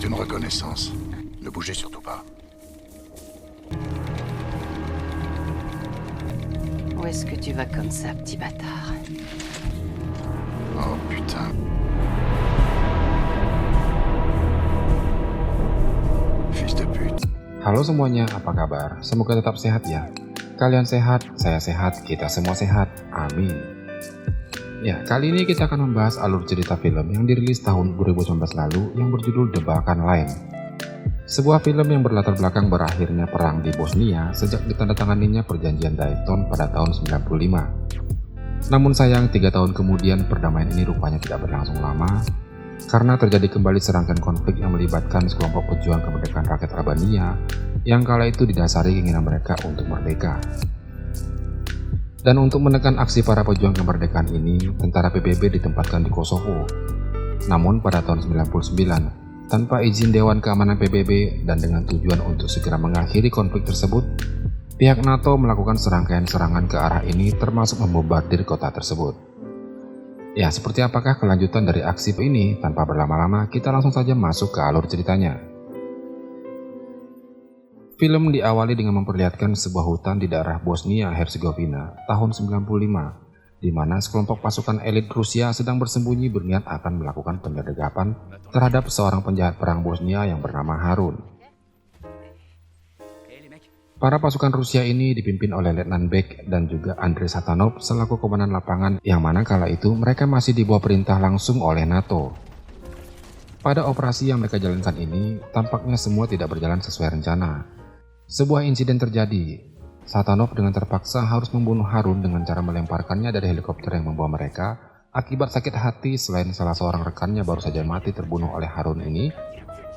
juste une reconnaissance. Ne bougez surtout pas. Où est-ce que tu vas comme ça, petit bâtard? Oh putain. Fils de pute. Halo semuanya, apa kabar? Semoga tetap sehat ya. Kalian sehat, saya sehat, kita semua sehat. Amin. Ya, kali ini kita akan membahas alur cerita film yang dirilis tahun 2019 lalu yang berjudul The Balkan Line. Sebuah film yang berlatar belakang berakhirnya perang di Bosnia sejak ditandatanganinya perjanjian Dayton pada tahun 95. Namun sayang, 3 tahun kemudian perdamaian ini rupanya tidak berlangsung lama karena terjadi kembali serangkaian konflik yang melibatkan sekelompok pejuang kemerdekaan rakyat Albania yang kala itu didasari keinginan mereka untuk merdeka. Dan untuk menekan aksi para pejuang kemerdekaan ini, tentara PBB ditempatkan di Kosovo. Namun pada tahun 99, tanpa izin Dewan Keamanan PBB dan dengan tujuan untuk segera mengakhiri konflik tersebut, pihak NATO melakukan serangkaian serangan ke arah ini termasuk membombardir kota tersebut. Ya, seperti apakah kelanjutan dari aksi ini? Tanpa berlama-lama, kita langsung saja masuk ke alur ceritanya. Film diawali dengan memperlihatkan sebuah hutan di daerah Bosnia-Herzegovina tahun 95, di mana sekelompok pasukan elit Rusia sedang bersembunyi berniat akan melakukan penyergapan terhadap seorang penjahat perang Bosnia yang bernama Harun. Para pasukan Rusia ini dipimpin oleh Letnan Bek dan juga Andrei Satanov selaku komandan lapangan, yang mana kala itu mereka masih di bawah perintah langsung oleh NATO. Pada operasi yang mereka jalankan ini, tampaknya semua tidak berjalan sesuai rencana. Sebuah insiden terjadi. Satanov dengan terpaksa harus membunuh Harun dengan cara melemparkannya dari helikopter yang membawa mereka. Akibat sakit hati, selain salah seorang rekannya baru saja mati terbunuh oleh Harun ini,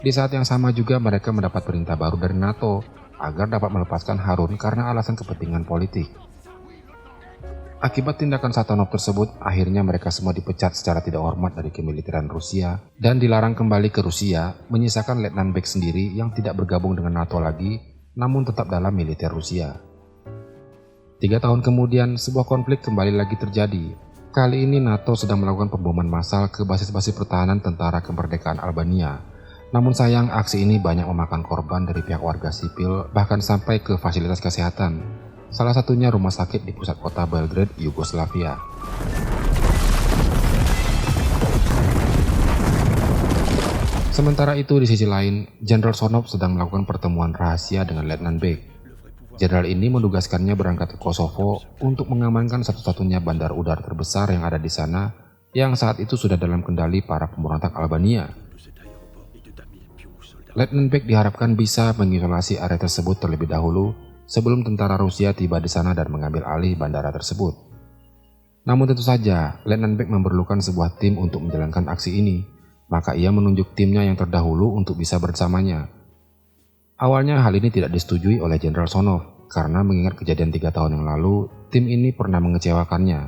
di saat yang sama juga mereka mendapat perintah baru dari NATO agar dapat melepaskan Harun karena alasan kepentingan politik. Akibat tindakan Satanov tersebut, akhirnya mereka semua dipecat secara tidak hormat dari kemiliteran Rusia dan dilarang kembali ke Rusia, menyisakan Letnan Bek sendiri yang tidak bergabung dengan NATO lagi, namun tetap dalam militer Rusia. 3 tahun kemudian, sebuah konflik kembali lagi terjadi. Kali ini NATO sedang melakukan pemboman massal ke basis-basis pertahanan tentara kemerdekaan Albania. Namun sayang, aksi ini banyak memakan korban dari pihak warga sipil, bahkan sampai ke fasilitas kesehatan. Salah satunya rumah sakit di pusat kota Belgrade, Yugoslavia. Sementara itu, di sisi lain, Jenderal Sonov sedang melakukan pertemuan rahasia dengan Letnan Bek. Jenderal ini menugaskannya berangkat ke Kosovo untuk mengamankan satu-satunya bandar udara terbesar yang ada di sana, yang saat itu sudah dalam kendali para pemberontak Albania. Letnan Bek diharapkan bisa mengisolasi area tersebut terlebih dahulu sebelum tentara Rusia tiba di sana dan mengambil alih bandara tersebut. Namun tentu saja, Letnan Bek memerlukan sebuah tim untuk menjalankan aksi ini, maka ia menunjuk timnya yang terdahulu untuk bisa bersamanya. Awalnya hal ini tidak disetujui oleh Jenderal Sonov karena mengingat kejadian 3 tahun yang lalu, tim ini pernah mengecewakannya.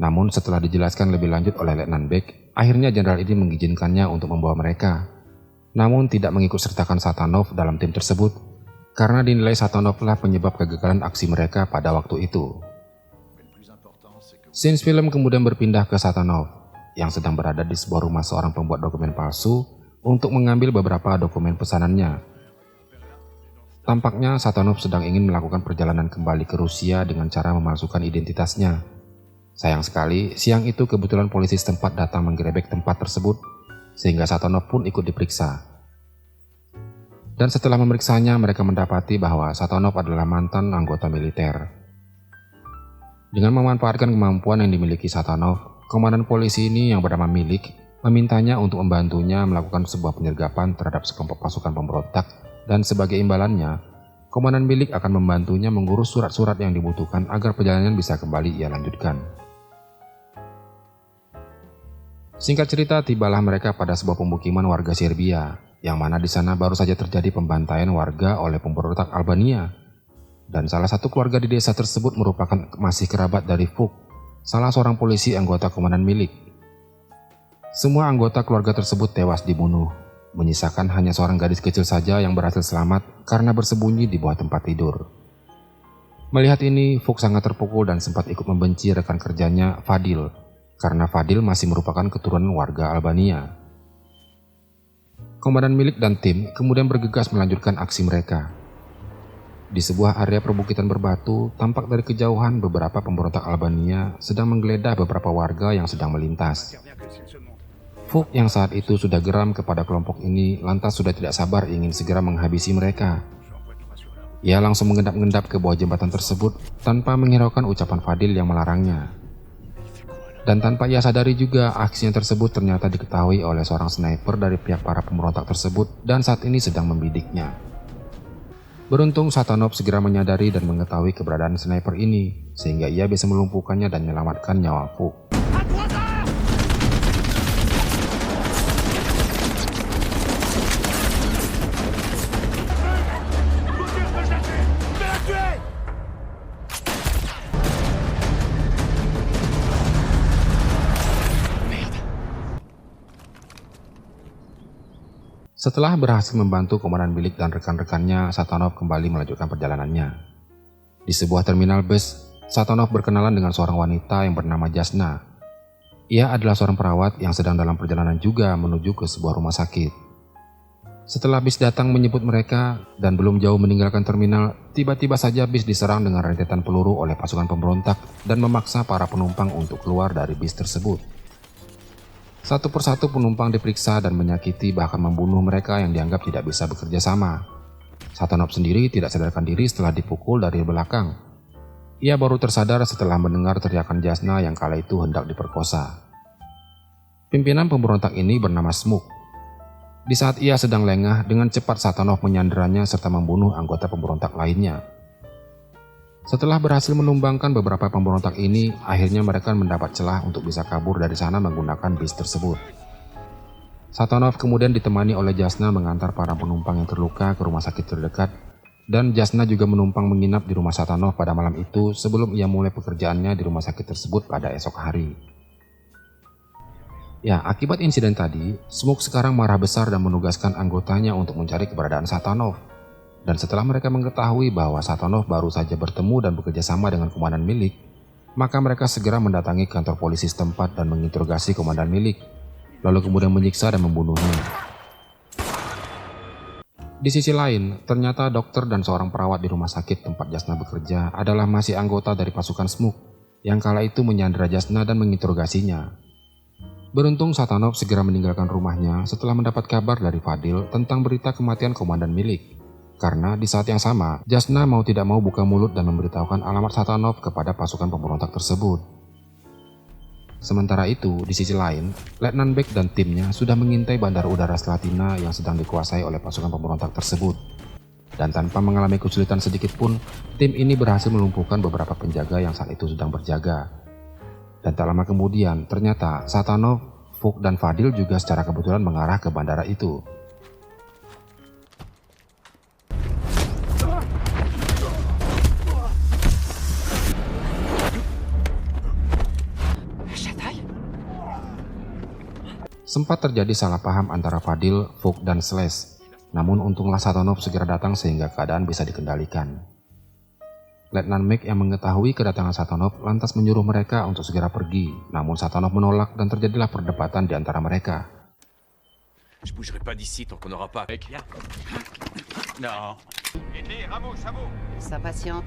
Namun setelah dijelaskan lebih lanjut oleh Letnan Bek, akhirnya jenderal ini mengizinkannya untuk membawa mereka. Namun tidak mengikut sertakan Satanov dalam tim tersebut karena dinilai Satanovlah penyebab kegagalan aksi mereka pada waktu itu. Scene film kemudian berpindah ke Satanov yang sedang berada di sebuah rumah seorang pembuat dokumen palsu untuk mengambil beberapa dokumen pesanannya. Tampaknya Satanov sedang ingin melakukan perjalanan kembali ke Rusia dengan cara memalsukan identitasnya. Sayang sekali, siang itu kebetulan polisi setempat datang menggerebek tempat tersebut, sehingga Satanov pun ikut diperiksa. Dan setelah memeriksanya, mereka mendapati bahwa Satanov adalah mantan anggota militer. Dengan memanfaatkan kemampuan yang dimiliki Satanov, komandan polisi ini yang bernama Milik memintanya untuk membantunya melakukan sebuah penyergapan terhadap sekelompok pasukan pemberontak. Dan sebagai imbalannya, komandan Milik akan membantunya mengurus surat-surat yang dibutuhkan agar perjalanan bisa kembali ia lanjutkan. Singkat cerita, tibalah mereka pada sebuah pemukiman warga Serbia, yang mana di sana baru saja terjadi pembantaian warga oleh pemberontak Albania. Dan salah satu keluarga di desa tersebut merupakan masih kerabat dari Vuk, salah seorang polisi anggota komandan Milik. Semua anggota keluarga tersebut tewas dibunuh, menyisakan hanya seorang gadis kecil saja yang berhasil selamat karena bersembunyi di bawah tempat tidur. Melihat ini, Vuk sangat terpukul dan sempat ikut membenci rekan kerjanya, Fadil, karena Fadil masih merupakan keturunan warga Albania. Komandan Milik dan tim kemudian bergegas melanjutkan aksi mereka. Di sebuah area perbukitan berbatu, tampak dari kejauhan beberapa pemberontak Albania sedang menggeledah beberapa warga yang sedang melintas. Fuk yang saat itu sudah geram kepada kelompok ini lantas sudah tidak sabar ingin segera menghabisi mereka. Ia langsung mengendap-endap ke bawah jembatan tersebut tanpa menghiraukan ucapan Fadil yang melarangnya. Dan tanpa ia sadari juga, aksinya tersebut ternyata diketahui oleh seorang sniper dari pihak para pemberontak tersebut dan saat ini sedang membidiknya. Beruntung Satanov segera menyadari dan mengetahui keberadaan sniper ini, sehingga ia bisa melumpuhkannya dan menyelamatkan nyawa Fuk. Setelah berhasil membantu Komandan Milik dan rekan-rekannya, Satanov kembali melanjutkan perjalanannya. Di sebuah terminal bus, Satanov berkenalan dengan seorang wanita yang bernama Jasna. Ia adalah seorang perawat yang sedang dalam perjalanan juga menuju ke sebuah rumah sakit. Setelah bis datang menjemput mereka dan belum jauh meninggalkan terminal, tiba-tiba saja bis diserang dengan rentetan peluru oleh pasukan pemberontak dan memaksa para penumpang untuk keluar dari bis tersebut. Satu persatu penumpang diperiksa dan menyakiti bahkan membunuh mereka yang dianggap tidak bisa bekerja sama. Satanov sendiri tidak sadarkan diri setelah dipukul dari belakang. Ia baru tersadar setelah mendengar teriakan Jasna yang kala itu hendak diperkosa. Pimpinan pemberontak ini bernama Smuk. Di saat ia sedang lengah, dengan cepat Satanov menyanderanya serta membunuh anggota pemberontak lainnya. Setelah berhasil menumbangkan beberapa pemberontak ini, akhirnya mereka mendapat celah untuk bisa kabur dari sana menggunakan bis tersebut. Satanov kemudian ditemani oleh Jasna mengantar para penumpang yang terluka ke rumah sakit terdekat, dan Jasna juga menumpang menginap di rumah Satanov pada malam itu sebelum ia mulai pekerjaannya di rumah sakit tersebut pada esok hari. Ya, akibat insiden tadi, Smuk sekarang marah besar dan menugaskan anggotanya untuk mencari keberadaan Satanov. Dan setelah mereka mengetahui bahwa Satanov baru saja bertemu dan bekerja sama dengan Komandan Milik, maka mereka segera mendatangi kantor polisi setempat dan menginterogasi Komandan Milik, lalu kemudian menyiksa dan membunuhnya. Di sisi lain, ternyata dokter dan seorang perawat di rumah sakit tempat Jasna bekerja adalah masih anggota dari pasukan Smuk, yang kala itu menyandera Jasna dan menginterogasinya. Beruntung Satanov segera meninggalkan rumahnya setelah mendapat kabar dari Fadil tentang berita kematian Komandan Milik. Karena di saat yang sama, Jasna mau tidak mau buka mulut dan memberitahukan alamat Satanov kepada pasukan pemberontak tersebut. Sementara itu, di sisi lain, Letnan Beck dan timnya sudah mengintai bandar udara Slatina yang sedang dikuasai oleh pasukan pemberontak tersebut. Dan tanpa mengalami kesulitan sedikit pun, tim ini berhasil melumpuhkan beberapa penjaga yang saat itu sedang berjaga. Dan tak lama kemudian, ternyata Satanov, Fuk, dan Fadil juga secara kebetulan mengarah ke bandara itu. Sempat terjadi salah paham antara Fadil, Fuk, dan Slash. Namun untunglah Satanov segera datang sehingga keadaan bisa dikendalikan. Letnan Mac yang mengetahui kedatangan Satanov lantas menyuruh mereka untuk segera pergi. Namun Satanov menolak dan terjadilah perdebatan di antara mereka. Je bougerai pas d'ici tant qu'on n'aura pas avec. Non. Sa patiente.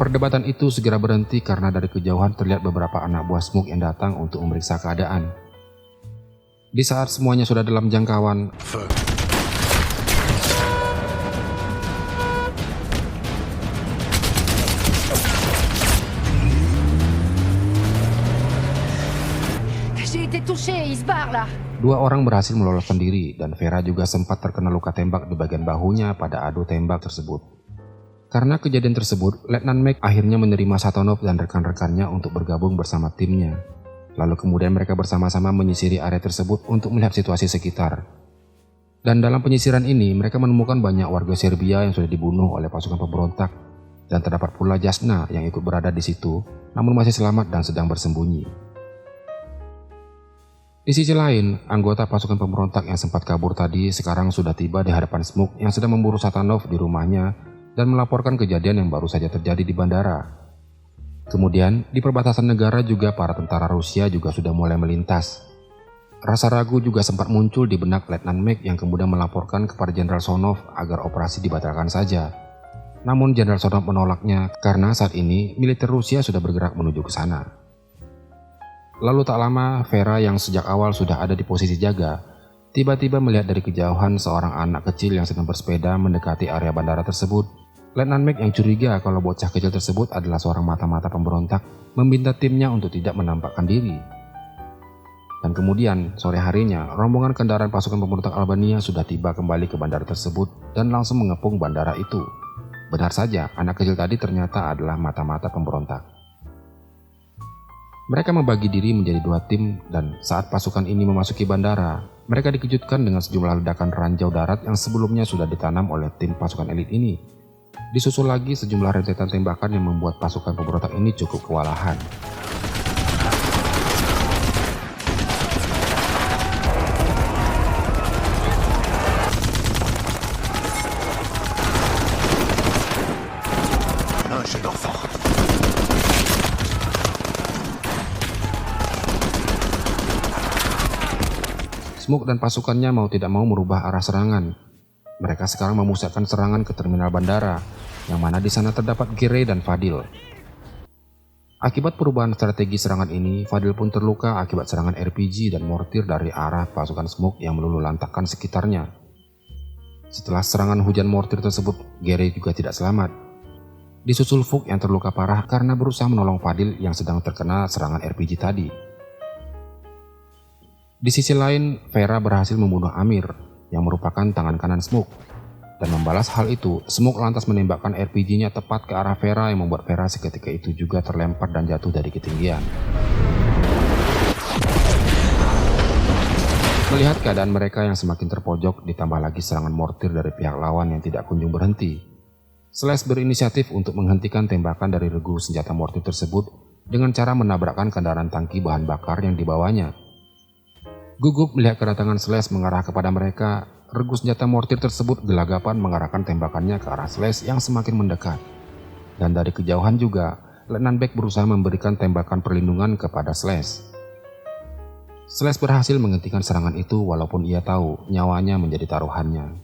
Perdebatan itu segera berhenti karena dari kejauhan terlihat beberapa anak buah Smuk yang datang untuk memeriksa keadaan. Di saat semuanya sudah dalam jangkauan, dua orang berhasil meloloskan diri dan Vera juga sempat terkena luka tembak di bagian bahunya pada adu tembak tersebut. Karena kejadian tersebut, Letnan Mac akhirnya menerima Satanov dan rekan-rekannya untuk bergabung bersama timnya. Lalu kemudian mereka bersama-sama menyisiri area tersebut untuk melihat situasi sekitar. Dan dalam penyisiran ini, mereka menemukan banyak warga Serbia yang sudah dibunuh oleh pasukan pemberontak. Dan terdapat pula Jasna yang ikut berada di situ, namun masih selamat dan sedang bersembunyi. Di sisi lain, anggota pasukan pemberontak yang sempat kabur tadi sekarang sudah tiba di hadapan Smuk yang sedang memburu Satanov di rumahnya dan melaporkan kejadian yang baru saja terjadi di bandara. Kemudian, di perbatasan negara juga para tentara Rusia juga sudah mulai melintas. rasa ragu juga sempat muncul di benak Letnan Mek yang kemudian melaporkan kepada Jenderal Sonov agar operasi dibatalkan saja. Namun Jenderal Sonov menolaknya karena saat ini militer Rusia sudah bergerak menuju ke sana. Lalu tak lama, Vera yang sejak awal sudah ada di posisi jaga, tiba-tiba melihat dari kejauhan seorang anak kecil yang sedang bersepeda mendekati area bandara tersebut. Letnan Mek yang curiga kalau bocah kecil tersebut adalah seorang mata-mata pemberontak meminta timnya untuk tidak menampakkan diri. Dan kemudian, sore harinya, rombongan kendaraan pasukan pemberontak Albania sudah tiba kembali ke bandara tersebut dan langsung mengepung bandara itu. Benar saja, anak kecil tadi ternyata adalah mata-mata pemberontak. Mereka membagi diri menjadi 2 tim dan saat pasukan ini memasuki bandara, mereka dikejutkan dengan sejumlah ledakan ranjau darat yang sebelumnya sudah ditanam oleh tim pasukan elit ini. Disusul lagi sejumlah rentetan tembakan yang membuat pasukan pemberontak ini cukup kewalahan. Smoke dan pasukannya mau tidak mau merubah arah serangan. Mereka sekarang memusatkan serangan ke terminal bandara, yang mana di sana terdapat Gere dan Fadil. Akibat perubahan strategi serangan ini, Fadil pun terluka akibat serangan RPG dan mortir dari arah pasukan Smoke yang meluluhlantahkan sekitarnya. Setelah serangan hujan mortir tersebut, Gere juga tidak selamat. Disusul Fuk yang terluka parah karena berusaha menolong Fadil yang sedang terkena serangan RPG tadi. Di sisi lain, Vera berhasil membunuh Amir yang merupakan tangan kanan Smoke. Dan membalas hal itu, Smoke lantas menembakkan RPG-nya tepat ke arah Vera yang membuat Vera seketika itu juga terlempar dan jatuh dari ketinggian. Melihat keadaan mereka yang semakin terpojok ditambah lagi serangan mortir dari pihak lawan yang tidak kunjung berhenti, Slash berinisiatif untuk menghentikan tembakan dari regu senjata mortir tersebut dengan cara menabrakkan kendaraan tangki bahan bakar yang dibawanya. Gugup melihat kedatangan Slash mengarah kepada mereka, regu senjata mortir tersebut gelagapan mengarahkan tembakannya ke arah Slash yang semakin mendekat. Dan dari kejauhan juga, Letnan Beck berusaha memberikan tembakan perlindungan kepada Slash. Slash berhasil menghentikan serangan itu walaupun ia tahu nyawanya menjadi taruhannya.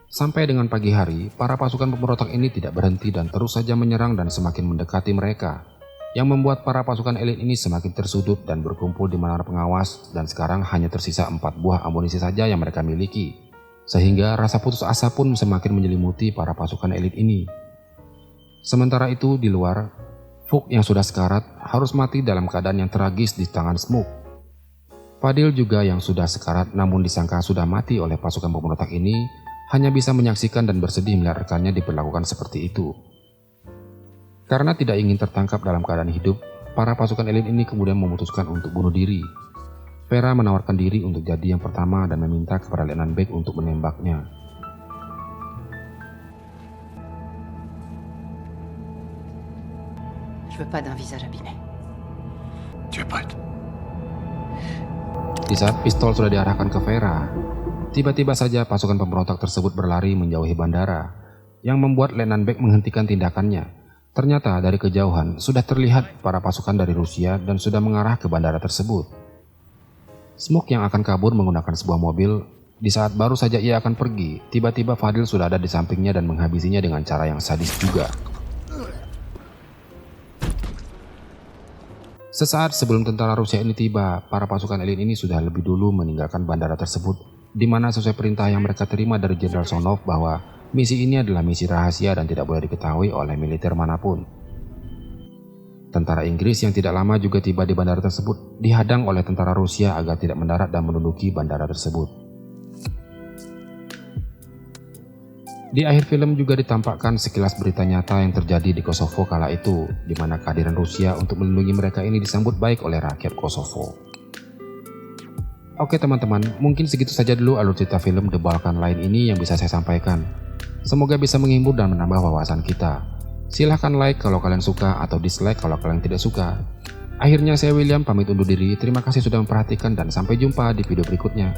Sampai dengan pagi hari, para pasukan pemberontak ini tidak berhenti dan terus saja menyerang dan semakin mendekati mereka, yang membuat para pasukan elit ini semakin tersudut dan berkumpul di menara pengawas, dan sekarang hanya tersisa 4 buah amunisi saja yang mereka miliki, sehingga rasa putus asa pun semakin menyelimuti para pasukan elit ini. Sementara itu di luar, Fuk yang sudah sekarat harus mati dalam keadaan yang tragis di tangan Smoke. Fadil juga yang sudah sekarat namun disangka sudah mati oleh pasukan pemberontak ini, hanya bisa menyaksikan dan bersedih melihat rekannya diperlakukan seperti itu. Karena tidak ingin tertangkap dalam keadaan hidup, para pasukan elit ini kemudian memutuskan untuk bunuh diri. Vera menawarkan diri untuk jadi yang pertama dan meminta kepada Letnan Beck untuk menembaknya. Je veux pas d'un visage abîmé. Tu es prête? Di saat pistol sudah diarahkan ke Vera, tiba-tiba saja pasukan pemberontak tersebut berlari menjauhi bandara, yang membuat Letnan Beck menghentikan tindakannya. Ternyata dari kejauhan sudah terlihat para pasukan dari Rusia dan sudah mengarah ke bandara tersebut. Smoke yang akan kabur menggunakan sebuah mobil, di saat baru saja ia akan pergi, tiba-tiba Fadil sudah ada di sampingnya dan menghabisinya dengan cara yang sadis juga. Sesaat sebelum tentara Rusia ini tiba, para pasukan elit ini sudah lebih dulu meninggalkan bandara tersebut, di mana sesuai perintah yang mereka terima dari Jenderal Sonov bahwa misi ini adalah misi rahasia dan tidak boleh diketahui oleh militer manapun. Tentara Inggris yang tidak lama juga tiba di bandara tersebut dihadang oleh tentara Rusia agar tidak mendarat dan menduduki bandara tersebut. Di akhir film juga ditampakkan sekilas berita nyata yang terjadi di Kosovo kala itu, di mana kehadiran Rusia untuk melindungi mereka ini disambut baik oleh rakyat Kosovo. Oke teman-teman, mungkin segitu saja dulu alur cerita film The Balkan Line ini yang bisa saya sampaikan. Semoga bisa menghibur dan menambah wawasan kita. Silahkan like kalau kalian suka atau dislike kalau kalian tidak suka. Akhirnya saya William pamit undur diri, terima kasih sudah memperhatikan dan sampai jumpa di video berikutnya.